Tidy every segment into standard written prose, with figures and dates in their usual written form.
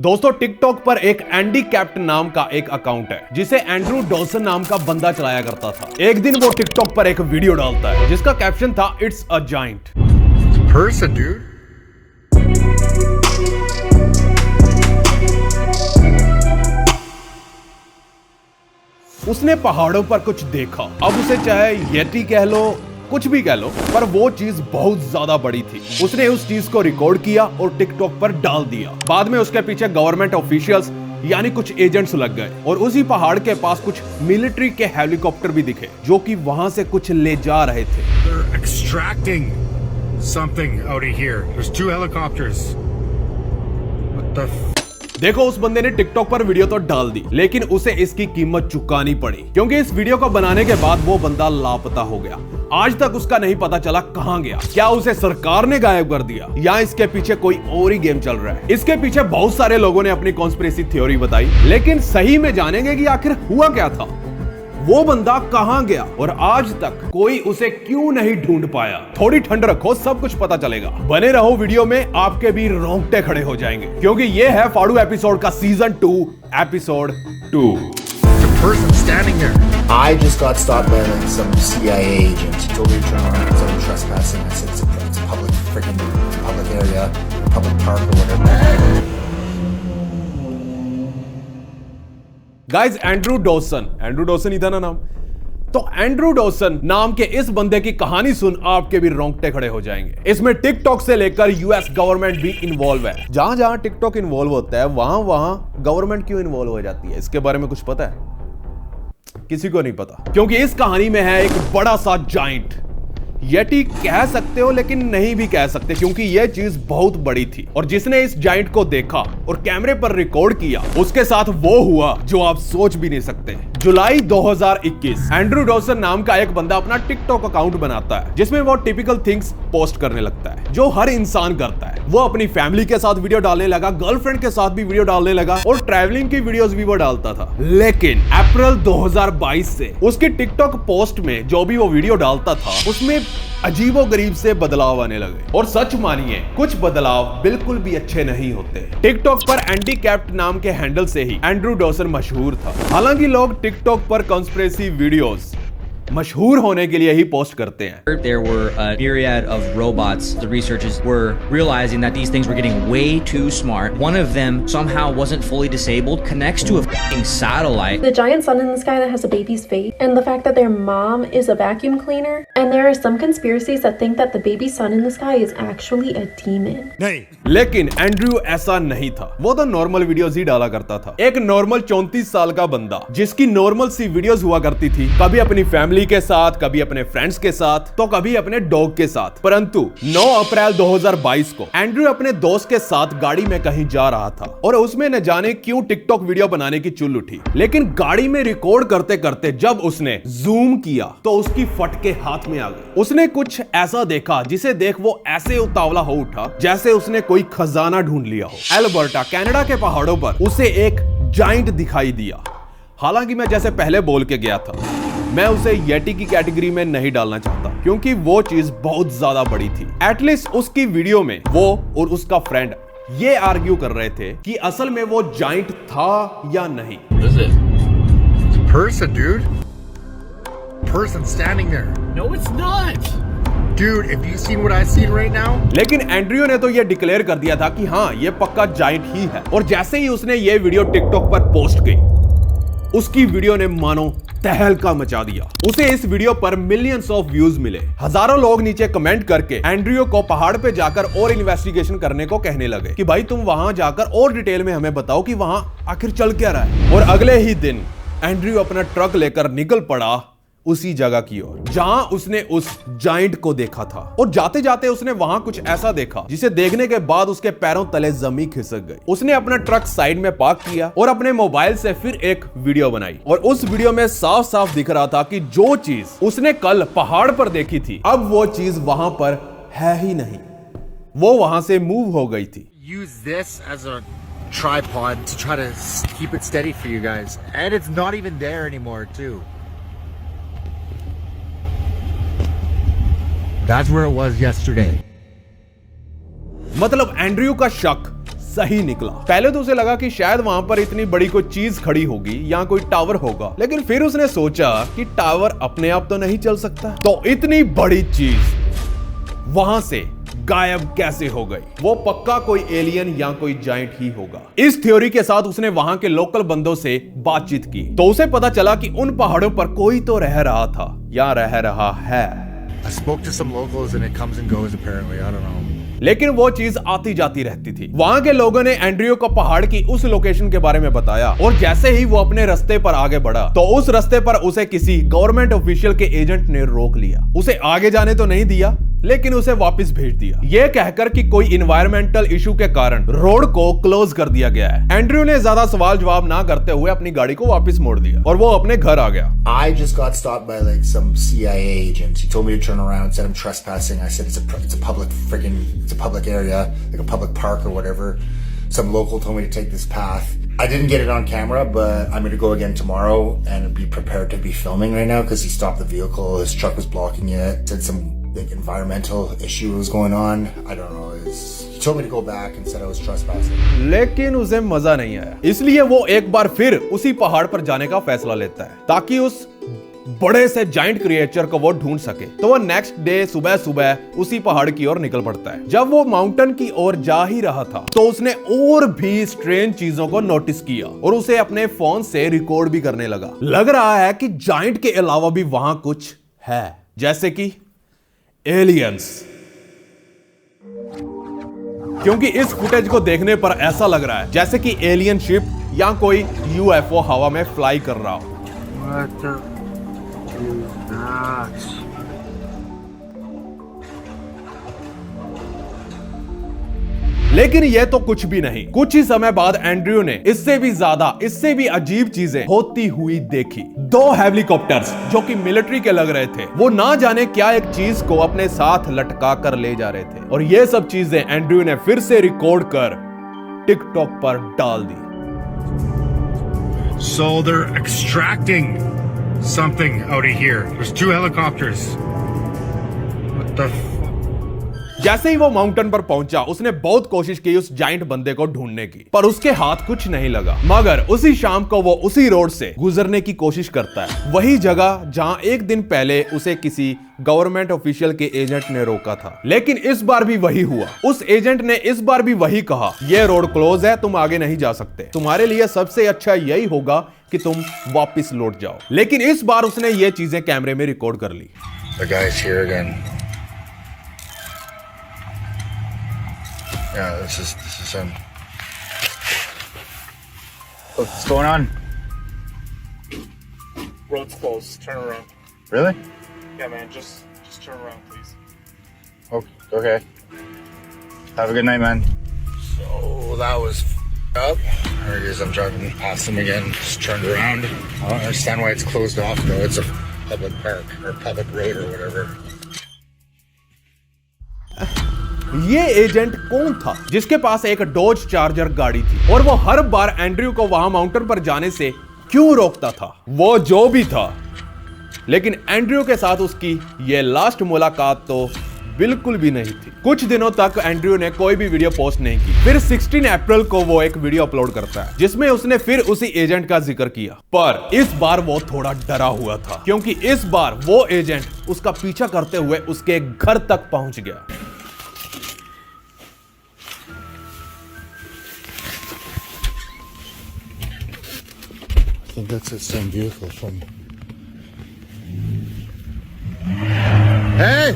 दोस्तों टिकटॉक पर एक एंडी कैप्ट नाम का एक अकाउंट है जिसे एंड्रू डॉसन नाम का बंदा चलाया करता था। एक दिन वो टिकटॉक पर एक वीडियो डालता है जिसका कैप्शन था it's a giant person, dude. उसने पहाड़ों पर कुछ देखा। अब उसे चाहे येटी कह लो, कुछ भी कह लो, पर वो चीज बहुत ज्यादा बड़ी थी। उसने उस चीज को रिकॉर्ड किया और टिकटॉक पर डाल दिया। बाद में उसके पीछे गवर्नमेंट ऑफिशियल्स यानी कुछ एजेंट्स लग गए और उसी पहाड़ के पास कुछ मिलिट्री के हेलीकॉप्टर भी दिखे जो कि वहां से कुछ ले जा रहे थे। They're extracting something out of here. There's two helicopters. What the देखो उस बंदे ने टिकटॉक पर वीडियो तो डाल दी, लेकिन उसे इसकी कीमत चुकानी पड़ी क्योंकि इस वीडियो को बनाने के बाद वो बंदा लापता हो गया। आज तक उसका नहीं पता चला कहां गया। क्या उसे सरकार ने गायब कर दिया या इसके पीछे कोई और ही गेम चल रहा है। इसके पीछे बहुत सारे लोगों ने अपनी कॉन्स्पिरेसी थ्योरी बताई, लेकिन सही में जानेंगे कि आखिर हुआ क्या था, वो बंदा कहां गया और आज तक कोई उसे क्यों नहीं ढूंढ पाया। थोड़ी ठंड रखो, सब कुछ पता चलेगा। बने रहो वीडियो में, आपके भी रोंगटे खड़े हो जाएंगे क्योंकि ये है फाड़ू एपिसोड का season 2 episode 2। The person standing there. I just got stopped by like some CIA agent. He told me to turn around because I was trespassing. I said it's a public area, public park or whatever. Guys Andrew Dawson ही था ना नाम। तो Andrew Dawson नाम के इस बंदे की कहानी सुन आपके भी रोंगटे खड़े हो जाएंगे। इसमें टिकटॉक से लेकर यूएस गवर्नमेंट भी इन्वॉल्व है। जहां जहां टिकटॉक इन्वॉल्व होता है वहां वहां गवर्नमेंट क्यों इन्वॉल्व हो जाती है, इसके बारे में कुछ पता है? किसी को नहीं पता, क्योंकि इस कहानी में है एक बड़ा सा जाइंट। येटी कह सकते हो लेकिन नहीं भी कह सकते क्योंकि यह चीज बहुत बड़ी थी और जिसने इस जाइंट को देखा और कैमरे पर रिकॉर्ड किया उसके साथ वो हुआ जो आप सोच भी नहीं सकते। जुलाई 2021 एंड्रू डॉसन नाम का एक बंदा अपना टिकटॉक अकाउंट बनाता है जिसमें वो टिपिकल थिंग्स पोस्ट करने लगता है जो हर इंसान करता है। वो अपनी फैमिली के साथ वीडियो डालने लगा, गर्लफ्रेंड के साथ भी वीडियो डालने लगा और ट्रैवलिंग की वीडियोस भी वो डालता था। लेकिन अप्रैल 2022 से उसकी टिकटॉक पोस्ट में जो भी वो वीडियो डालता था उसमें अजीबोगरीब से बदलाव आने लगे और सच मानिए कुछ बदलाव बिल्कुल भी अच्छे नहीं होते। टिकटॉक पर एंडी कैप्ट नाम के हैंडल से ही एंड्रू डॉसन मशहूर था। हालांकि लोग टिकटॉक पर कॉन्स्पिरेसी वीडियोस मशहूर होने के लिए ही पोस्ट करते हैं। There were a myriad of robots. The researchers were realizing that these things were getting way too smart. One of them somehow wasn't fully disabled, connects to a f***ing satellite. The giant sun in the sky that has a baby's face, and the fact that their mom is a vacuum cleaner. And there are some conspiracies that think that the baby sun in the sky is actually a demon. नहीं. लेकिन Andrew ऐसा नहीं था। वो तो normal videos ही डाला करता था। एक नॉर्मल 34 साल का बंदा जिसकी नॉर्मल सी वीडियोस हुआ करती थी, कभी अपनी फैमिली के साथ, कभी अपने फ्रेंड्स के साथ, तो कभी अपने डॉग के साथ। परंतु 9 अप्रैल 2022 को एंड्रू अपने दोस्त के साथ गाड़ी में कहीं जा रहा था और उसमें न जाने क्यों टिकटॉक वीडियो बनाने की चुल उठी। लेकिन गाड़ी में रिकॉर्ड करते करते जब उसने जूम किया तो उसकी फटके हाथ में आ गई। उसने कुछ ऐसा देखा जिसे देख वो ऐसे उतावला हो उठा जैसे उसने कोई खजाना ढूंढ लिया हो। एल्बर्टा कनाडा के पहाड़ों पर उसे एक जाइंट दिखाई दिया। हालांकि मैं जैसे पहले बोल के गया था, मैं उसे येटी की कैटेगरी में नहीं डालना चाहता क्योंकि वो चीज बहुत ज्यादा बड़ी थी। एटलीस्ट उसकी वीडियो में वो और उसका फ्रेंड ये आर्ग्यू कर रहे थे कि असल में वो जाइंट था या नहीं। What is it? It's a person, dude. Person standing there. No, it's not. Dude, if you seen what I seen right now? लेकिन एंड्रियो ने तो ये डिक्लेयर कर दिया था कि हाँ ये पक्का जाइंट ही है और जैसे ही उसने ये वीडियो टिकटॉक पर पोस्ट की उसकी वीडियो ने मानो तहलका मचा दिया। उसे इस वीडियो पर मिलियंस ऑफ व्यूज मिले। हजारों लोग नीचे कमेंट करके एंड्रियो को पहाड़ पे जाकर और इन्वेस्टिगेशन करने को कहने लगे कि भाई तुम वहां जाकर और डिटेल में हमें बताओ कि वहां आखिर चल क्या रहा है। और अगले ही दिन एंड्रियो अपना ट्रक लेकर निकल पड़ा उसी जगह की ओर जहां उसने उस जाइंट को देखा था। और जाते जाते उसने वहां कुछ ऐसा देखा जिसे देखने के बाद उसके पैरों तले जमीन खिसक गई। उसने अपना ट्रक साइड में पार्क किया और अपने मोबाइल से फिर एक वीडियो बनाई और उस वीडियो में साफ साफ दिख रहा था कि जो चीज उसने कल पहाड़ पर देखी थी अब वो चीज वहां पर है ही नहीं, वो वहां से मूव हो गई थी। Use this as a tripod to try to keep it steady for you guys. And it's not even there anymore, too. That's where it was yesterday. मतलब एंड्रयू का शक सही निकला। पहले तो उसे लगा कि शायद वहां पर इतनी बड़ी कोई चीज खड़ी होगी या कोई टावर होगा, लेकिन फिर उसने सोचा कि टावर अपने आप तो नहीं चल सकता, तो इतनी बड़ी चीज वहां से गायब कैसे हो गई? वो पक्का कोई एलियन या कोई जायंट ही होगा। इस थ्योरी के साथ उसने वहां के लोकल बंदों से बातचीत की, तो उसे पता चला कि उन पहाड़ों पर कोई तो रह रहा था या रह रहा है। I spoke to some locals and it comes and goes apparently. I don't know. लेकिन वो चीज आती जाती रहती थी। वहां के लोगों ने एंड्रयू को पहाड़ की उस लोकेशन के बारे में बताया, और जैसे ही वो अपने रास्ते पर आगे बढ़ा तो उस रास्ते पर उसे किसी गवर्नमेंट ऑफिशियल के एजेंट ने रोक लिया। उसे आगे जाने तो नहीं दिया, लेकिन उसे वापस भेज दिया, यह कहकर कि कोई इन्वायरमेंटल इशू के कारण रोड को क्लोज कर दिया गया है। एंड्रयू ने ज्यादा सवाल जवाब ना करते हुए अपनी गाड़ी को वापस मोड़ दिया और वो अपने घर आ गया। I just got stopped by like some CIA agent. He told me to turn around, said I'm trespassing. I said it's a public area, like a public park or whatever. Some local told me to take this path. I didn't get it on camera, but I'm going to go again tomorrow and be prepared to be filming right now because he stopped the vehicle. His truck was blocking it. Said some like environmental issue was going on. I don't know. He told me to go back and said I was trespassing. लेकिन उसे मजा नहीं आया, इसलिए वो एक बार फिर उसी पहाड़ पर जाने का फैसला लेता है ताकि उस बड़े से जाइंट क्रिएचर को वो ढूंढ सके। तो वो नेक्स्ट डे सुबह सुबह उसी पहाड़ की ओर निकल पड़ता है। जब वो माउंटेन की ओर जा ही रहा था तो उसने और भी स्ट्रेंज चीजों को नोटिस किया और उसे अपने फोन से रिकॉर्ड भी करने लगा। लग रहा है कि जाइंट के अलावा भी वहां कुछ है, जैसे कि एलियंस, क्योंकि इस फुटेज को देखने पर ऐसा लग रहा है जैसे कि एलियन शिप या कोई यूएफओ हवा में फ्लाई कर रहा हो। What the is that? लेकिन यह तो कुछ भी नहीं। कुछ ही समय बाद एंड्रयू ने इससे भी ज्यादा, इससे भी अजीब चीजें होती हुई देखी। 2 हेलीकॉप्टर्स जो कि मिलिट्री के लग रहे थे, वो ना जाने क्या एक चीज को अपने साथ लटका कर ले जा रहे थे, और ये सब चीजें एंड्रयू ने फिर से रिकॉर्ड कर टिकटॉक पर डाल दी। So they're extracting something out of here. There's 2 helicopters. What the जैसे ही वो माउंटेन पर पहुंचा उसने बहुत कोशिश की उस जाइंट बंदे को ढूंढने की, पर उसके हाथ कुछ नहीं लगा। मगर उसी शाम को वो उसी रोड से गुजरने की कोशिश करता है, वही जगह जहां एक दिन पहले उसे किसी गवर्नमेंट ऑफिशियल के एजेंट ने रोका था। लेकिन इस बार भी वही हुआ। उस एजेंट ने इस बार भी वही कहा, ये रोड क्लोज है, तुम आगे नहीं जा सकते, तुम्हारे लिए सबसे अच्छा यही होगा कि तुम वापस लौट जाओ। लेकिन इस बार उसने ये चीजें कैमरे में रिकॉर्ड कर ली। The guy's here again. Yeah, this is him. What's going on? Road's closed. Turn around. Really? Yeah, man. Just turn around, please. Okay. Have a good night, man. So that was up. There it is. I'm driving past him again. Just turned around. I don't understand why it's closed off though. It's a public park or public road or whatever. ये agent कौन था जिसके पास एक Dodge charger गाड़ी थी और वो हर बार Andrew को वहां माउंटेन पर जाने से क्यों रोकता था? वो जो भी था, लेकिन एंड्रयू के साथ उसकी ये लास्ट मुलाकात तो बिल्कुल भी नहीं थी। कुछ दिनों तक एंड्रयू ने कोई भी वीडियो पोस्ट नहीं की। फिर 16 अप्रैल को वो एक वीडियो अपलोड करता है जिसमें उसने फिर उसी एजेंट का जिक्र किया, पर इस बार वो थोड़ा डरा हुआ था क्योंकि इस बार वो एजेंट उसका पीछा करते हुए उसके घर तक पहुंच गया। I think that's the same vehicle from. Hey!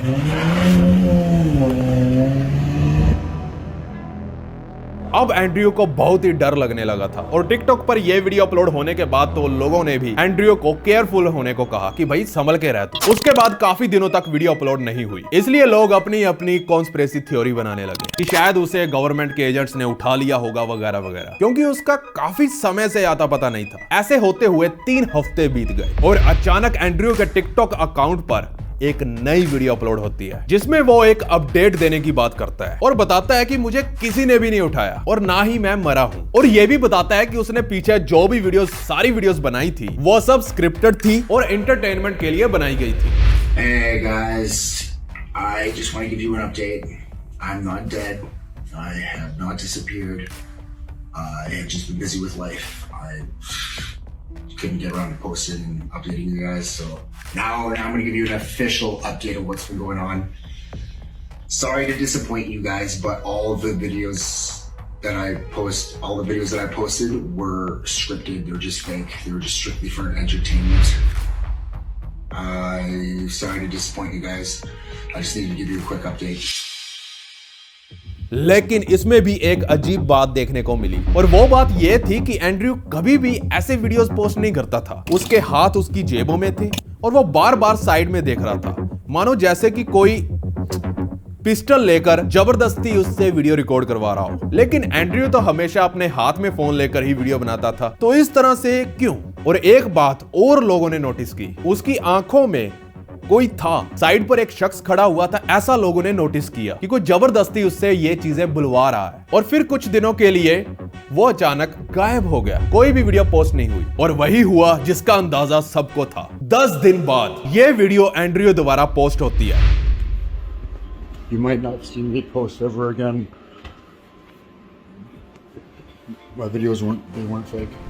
अब एंड्रयू को बहुत ही डर लगने लगा था और टिकटॉक पर यह वीडियो अपलोड होने के बाद तो लोगों ने भी एंड्रयू को केयरफुल होने को कहा कि भाई संभल के रह तू। उसके बाद काफी दिनों तक वीडियो अपलोड नहीं हुई, इसलिए लोग अपनी अपनी कॉन्स्पिरेसी थ्योरी बनाने लगे कि शायद उसे गवर्नमेंट के एजेंट्स ने उठा लिया होगा वगैरह वगैरह, क्योंकि उसका काफी समय से आता पता नहीं था। ऐसे होते हुए 3 हफ्ते बीत गए और अचानक एंड्रयू के टिकटॉक अकाउंट पर एक नई वीडियो अपलोड होती है जिसमें वो एक अपडेट देने की बात करता है और बताता है कि मुझे किसी ने भी नहीं उठाया और ना ही मैं मरा हूं, और ये भी बताता है कि उसने पीछे जो भी सारी वीडियोस बनाई थी वो सब स्क्रिप्टेड थी और एंटरटेनमेंट के लिए बनाई गई थी। Hey guys, I just want to give you an update. I'm not dead. I have not disappeared. I have just been busy with life. I couldn't get around to posting and updating you guys, so now I'm going to give you an official update of what's been going on. Sorry to disappoint you guys, but all the videos that I posted were scripted. They're just fake. They were just strictly for entertainment. I'm sorry to disappoint you guys. I just needed to give you a quick update. लेकिन इसमें भी एक अजीब बात देखने को मिली, और वो बात ये थी कि एंड्रयू कभी भी ऐसे वीडियोस पोस्ट नहीं करता था। उसके हाथ उसकी जेबों में थे और वो बार बार साइड में देख रहा था, मानो जैसे कि कोई पिस्टल लेकर जबरदस्ती उससे वीडियो रिकॉर्ड करवा रहा हो। लेकिन एंड्रयू तो हमेशा अपने हाथ में फोन लेकर ही वीडियो बनाता था, तो इस तरह से क्यों? और एक बात और लोगों ने नोटिस की, उसकी आंखों में कोई था। साइड पर एक शख्स खड़ा हुआ था, ऐसा लोगों ने नोटिस किया कि कोई जबरदस्ती उससे ये चीजें बुलवा रहा है। और फिर कुछ दिनों के लिए वो अचानक गायब हो गया, कोई भी वीडियो पोस्ट नहीं हुई। और वही हुआ जिसका अंदाजा सबको था। 10 दिन बाद ये वीडियो एंड्रयू द्वारा पोस्ट होती है। You might not see me post ever again. My videos weren't fake.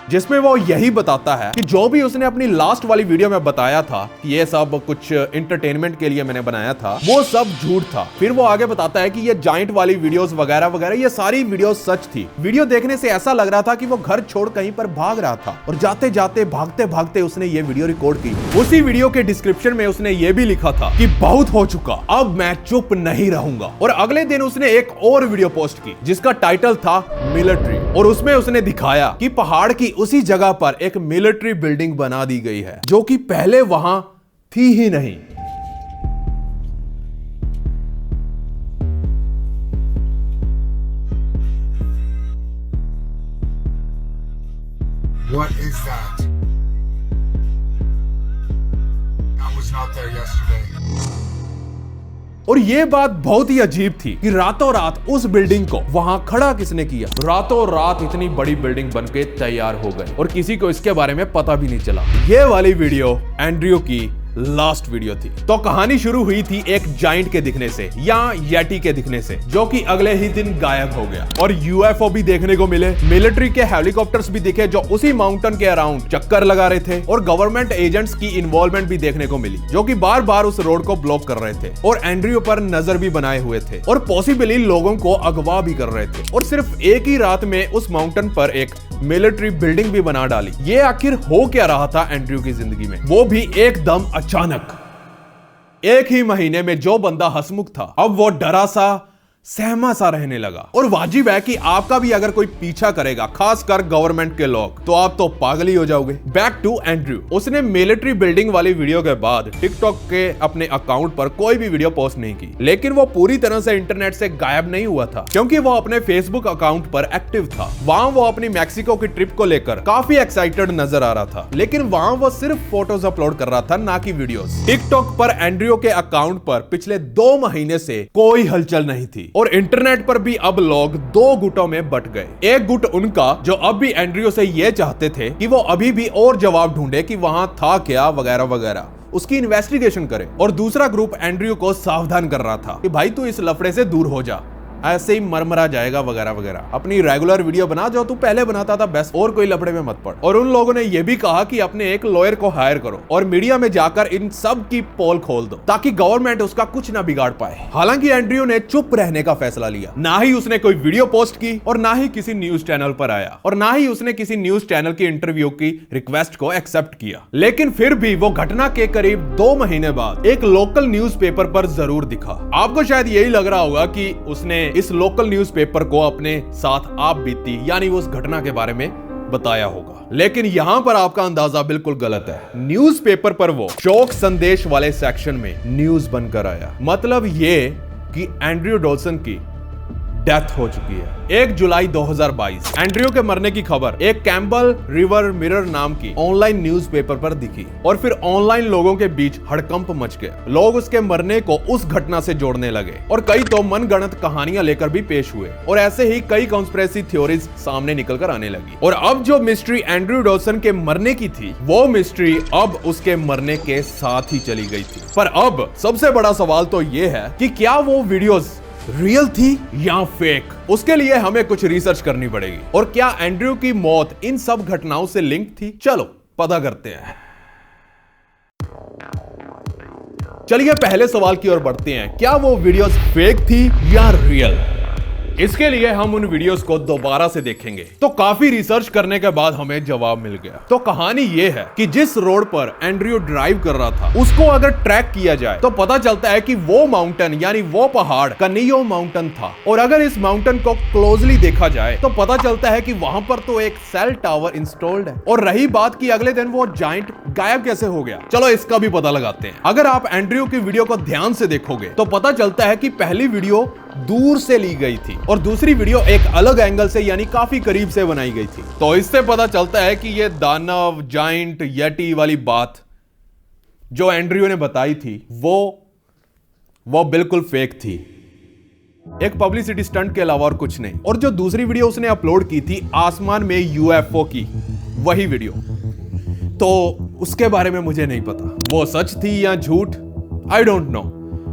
जिसमें वो यही बताता है कि जो भी उसने अपनी लास्ट वाली वीडियो में बताया था कि ये सब कुछ एंटरटेनमेंट के लिए मैंने बनाया था, वो सब झूठ था। फिर वो आगे बताता है कि ये जाइंट वाली वीडियोस वगैरह वगैरह ये सारी वीडियोस सच थी। वीडियो देखने से ऐसा लग रहा था कि वो घर छोड़ कहीं पर भाग रहा था, और जाते जाते भागते भागते उसने ये वीडियो रिकॉर्ड की। उसी वीडियो के डिस्क्रिप्शन में उसने ये भी लिखा था कि बहुत हो चुका, अब मैं चुप नहीं रहूंगा। और अगले दिन उसने एक और वीडियो पोस्ट की जिसका टाइटल था मिलिट्री, और उसमें उसने दिखाया कि पहाड़ की उसी जगह पर एक मिलिट्री बिल्डिंग बना दी गई है जो कि पहले वहां थी ही नहीं। What is that? I was not there yesterday. और ये बात बहुत ही अजीब थी कि रातों रात उस बिल्डिंग को वहां खड़ा किसने किया। रातों रात इतनी बड़ी बिल्डिंग बनके तैयार हो गई और किसी को इसके बारे में पता भी नहीं चला। ये वाली वीडियो एंड्रयू की लास्ट वीडियो थी। तो कहानी शुरू हुई थी एक जाइंट के दिखने से या येटी के दिखने से, जो कि अगले ही दिन गायब हो गया। और यूएफओ भी देखने को मिले, मिलिट्री के हेलीकॉप्टर्स भी दिखे जो उसी माउंटेन के अराउंड चक्कर लगा रहे थे, और गवर्नमेंट एजेंट्स की इन्वॉल्वमेंट भी देखने को मिली जो कि बार बार उस रोड को ब्लॉक कर रहे थे और एंड्रयू पर नजर भी बनाए हुए थे और पॉसिबली लोगों को अगवा भी कर रहे थे। और सिर्फ एक ही रात में उस माउंटेन पर एक मिलिट्री बिल्डिंग भी बना डाली। ये आखिर हो क्या रहा था एंड्रयू की जिंदगी में, वो भी एकदम अचानक। एक ही महीने में जो बंदा हंसमुख था, अब वो डरा सा सहमा सा रहने लगा। और वाजिब है कि आपका भी अगर कोई पीछा करेगा, खासकर गवर्नमेंट के लोग, तो आप तो पागल ही हो जाओगे। Back to Andrew. उसने मिलिट्री बिल्डिंग वाली वीडियो के बाद टिकटॉक के अपने अकाउंट पर कोई भी वीडियो पोस्ट नहीं की, लेकिन वो पूरी तरह से इंटरनेट से गायब नहीं हुआ था, क्योंकि वो अपने फेसबुक अकाउंट पर एक्टिव था। वहां वो अपनी मैक्सिको की ट्रिप को लेकर काफी एक्साइटेड नजर आ रहा था, लेकिन वहां वो सिर्फ फोटोज अपलोड कर रहा था, ना कि वीडियोस। टिकटॉक पर एंड्रयू के अकाउंट पर पिछले 2 महीने से कोई हलचल नहीं थी, और इंटरनेट पर भी अब लोग 2 गुटों में बट गए। एक गुट उनका जो अब भी एंड्रयू से ये चाहते थे कि वो अभी भी और जवाब ढूंढे कि वहां था क्या वगैरह वगैरह, उसकी इन्वेस्टिगेशन करे। और दूसरा ग्रुप एंड्रयू को सावधान कर रहा था कि भाई तू इस लफड़े से दूर हो जा, ऐसे ही मरमरा जाएगा वगैरह वगैरह। अपनी रेगुलर वीडियो बना जो तू पहले बनाता था बस, और कोई लफड़े में मत पड़। और उन लोगों ने यह भी कहा कि अपने एक लॉयर को हायर करो और मीडिया में जाकर इन सब की पोल खोल दो, ताकि गवर्नमेंट उसका कुछ ना बिगाड़ पाए। हालांकि एंड्रयू ने चुप रहने का फैसला लिया। ना ही उसने कोई वीडियो पोस्ट की, और ना ही किसी न्यूज चैनल पर आया, और ना ही उसने किसी न्यूज चैनल की इंटरव्यू की रिक्वेस्ट को एक्सेप्ट किया। लेकिन फिर भी वो घटना के करीब 2 महीने बाद एक लोकल न्यूज़पेपर पर जरूर दिखा। आपको शायद यही लग रहा होगा कि उसने इस लोकल न्यूज़पेपर को अपने साथ आप बीती यानी उस घटना के बारे में बताया होगा, लेकिन यहां पर आपका अंदाजा बिल्कुल गलत है। न्यूज़पेपर पर वो शोक संदेश वाले सेक्शन में न्यूज बनकर आया। मतलब ये कि एंड्रयू डॉल्सन की डेथ हो चुकी है। 1 जुलाई 2022 एंड्रयू के मरने की खबर एक कैम्बल रिवर मिरर नाम की ऑनलाइन न्यूज़पेपर पर दिखी, और फिर ऑनलाइन लोगों के बीच हड़कंप मच गया। लोग उसके मरने को उस घटना से जोड़ने लगे, और कई तो मनगढ़ंत कहानियां लेकर भी पेश हुए, और ऐसे ही कई कॉन्स्पिरेसी थ्योरीज सामने निकलकर आने लगी। और अब जो मिस्ट्री एंड्रयू डॉल्सन के मरने की थी, वो मिस्ट्री अब उसके मरने के साथ ही चली गई थी। पर अब सबसे बड़ा सवाल तो ये है कि क्या वो वीडियोस रियल थी या फेक, उसके लिए हमें कुछ रिसर्च करनी पड़ेगी। और क्या एंड्रयू की मौत इन सब घटनाओं से लिंक थी? चलो पता करते हैं। चलिए पहले सवाल की ओर बढ़ते हैं, क्या वो वीडियोस फेक थी या रियल? इसके लिए हम उन वीडियोस को दोबारा से देखेंगे। तो काफी रिसर्च करने के बाद हमें जवाब मिल गया। तो कहानी ये है कि जिस रोड पर एंड्रयू ड्राइव कर रहा था उसको अगर ट्रैक किया जाए तो पता चलता है कि वो माउंटेन यानी वो पहाड़ कनियो माउंटेन था। और अगर इस माउंटेन को क्लोजली देखा जाए तो पता चलता है कि वहां पर तो एक सेल टावर इंस्टॉल्ड है। और रही बात कि अगले दिन वो जायंट गायब कैसे हो गया, चलो इसका भी पता लगाते हैं। अगर आप एंड्रयू की वीडियो को ध्यान से देखोगे तो पता चलता है कि पहली वीडियो दूर से ली गई थी और दूसरी वीडियो एक अलग एंगल से यानी काफी करीब से बनाई गई थी। तो इससे पता चलता है कि ये दानव जायंट यटी वाली बात जो एंड्रयू ने बताई थी वो बिल्कुल फेक थी, एक पब्लिसिटी स्टंट के अलावा और कुछ नहीं। और जो दूसरी वीडियो उसने अपलोड की थी आसमान में यूएफओ की, वही वीडियो, तो उसके बारे में मुझे नहीं पता वो सच थी या झूठ, आई डोंट नो।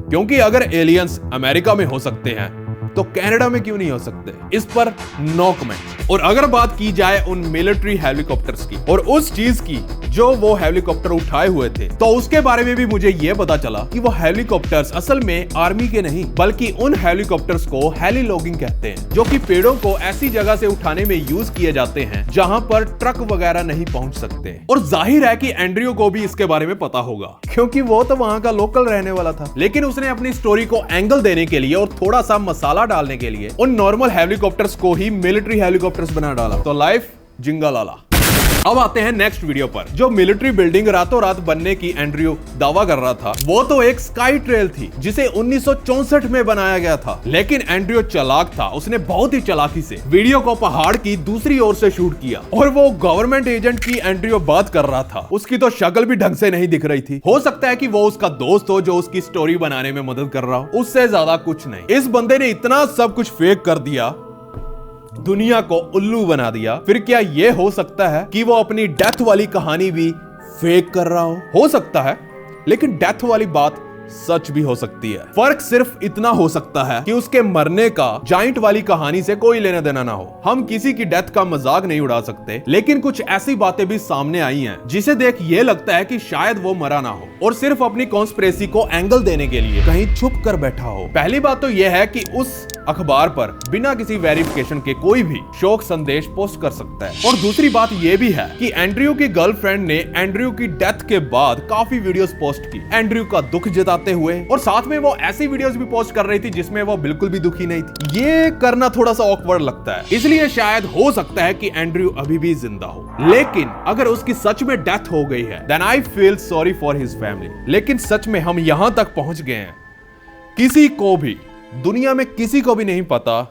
क्योंकि अगर एलियंस अमेरिका में हो सकते हैं तो कनाडा में क्यों नहीं हो सकते, इस पर नो कमेंट। और अगर बात की जाए उन मिलिट्री हेलीकॉप्टर्स की और उस चीज की जो वो हेलीकॉप्टर उठाए हुए थे, तो उसके बारे में भी मुझे यह पता चला कि वो हेलीकॉप्टर्स असल में आर्मी के नहीं बल्कि उन हेलीकॉप्टर्स को हेली लॉगिंग कहते हैं, जो कि पेड़ों को ऐसी जगह से उठाने में यूज किए जाते हैं जहां पर ट्रक वगैरह नहीं पहुंच सकते। और जाहिर है कि एंड्रयू को भी इसके बारे में पता होगा क्योंकि वो तो वहां का लोकल रहने वाला था। लेकिन उसने अपनी स्टोरी को एंगल देने के लिए और थोड़ा सा मसाला डालने के लिए उन नॉर्मल हेलीकॉप्टर्स को ही मिलिट्री हेलीकॉप्टर्स बना डाला। तो लाइफ जिंगालाला। अब आते हैं नेक्स्ट वीडियो पर। जो मिलिट्री बिल्डिंग रातों रात बनने की एंड्रयू दावा कर रहा था वो तो एक स्काई ट्रेल थी जिसे 1964 में बनाया गया था। लेकिन एंड्रयू चालाक था, उसने बहुत ही चालाकी से वीडियो को पहाड़ की दूसरी ओर से शूट किया। और वो गवर्नमेंट एजेंट की एंड्रयू बात कर रहा था, उसकी तो शक्ल भी ढंग से नहीं दिख रही थी। हो सकता है कि वो उसका दोस्त हो जो उसकी स्टोरी बनाने में मदद कर रहा हो, उससे ज्यादा कुछ नहीं। इस बंदे ने इतना सब कुछ फेक कर दिया, दुनिया को उल्लू बना दिया, फिर क्या यह हो सकता है कि वो अपनी डेथ वाली कहानी भी फेक कर रहा हो सकता है, लेकिन डेथ वाली बात सच भी हो सकती है। फर्क सिर्फ इतना हो सकता है कि उसके मरने का जायंट वाली कहानी से कोई लेना देना ना हो। हम किसी की डेथ का मजाक नहीं उड़ा सकते, लेकिन कुछ ऐसी बातें भी सामने आई हैं जिसे देख ये लगता है कि शायद वो मरा ना हो और सिर्फ अपनी कॉन्स्पिरेसी को एंगल देने के लिए कहीं छुप कर बैठा हो। पहली बात तो यह है कि उस अखबार पर बिना किसी वेरिफिकेशन के कोई भी शोक संदेश पोस्ट कर सकता है। और दूसरी बात यह भी है कि एंड्रयू की गर्लफ्रेंड ने एंड्रयू की डेथ के बाद काफी वीडियोस पोस्ट की एंड्रयू का दुख जताते हुए, और साथ में वो ऐसी वीडियोस भी पोस्ट कर रही थी जिसमें वो बिल्कुल भी दुखी नहीं थी। ये करना थोड़ा सा ऑकवर्ड लगता है, इसलिए शायद हो सकता है कि एंड्रयू अभी भी जिंदा हो। लेकिन अगर उसकी सच में डेथ हो गई है then I feel sorry for his family. लेकिन सच में हम यहां तक पहुंच गए हैं, किसी को भी दुनिया में किसी को भी नहीं पता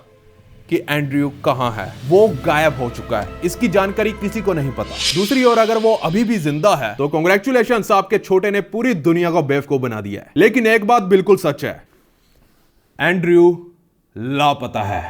कि एंड्रयू कहां है, वो गायब हो चुका है, इसकी जानकारी किसी को नहीं पता। दूसरी ओर अगर वो अभी भी जिंदा है तो कांग्रेचुलेशंस, आपके छोटे ने पूरी दुनिया को बेवकूफ बना दिया है। लेकिन एक बात बिल्कुल सच है, एंड्रयू लापता है।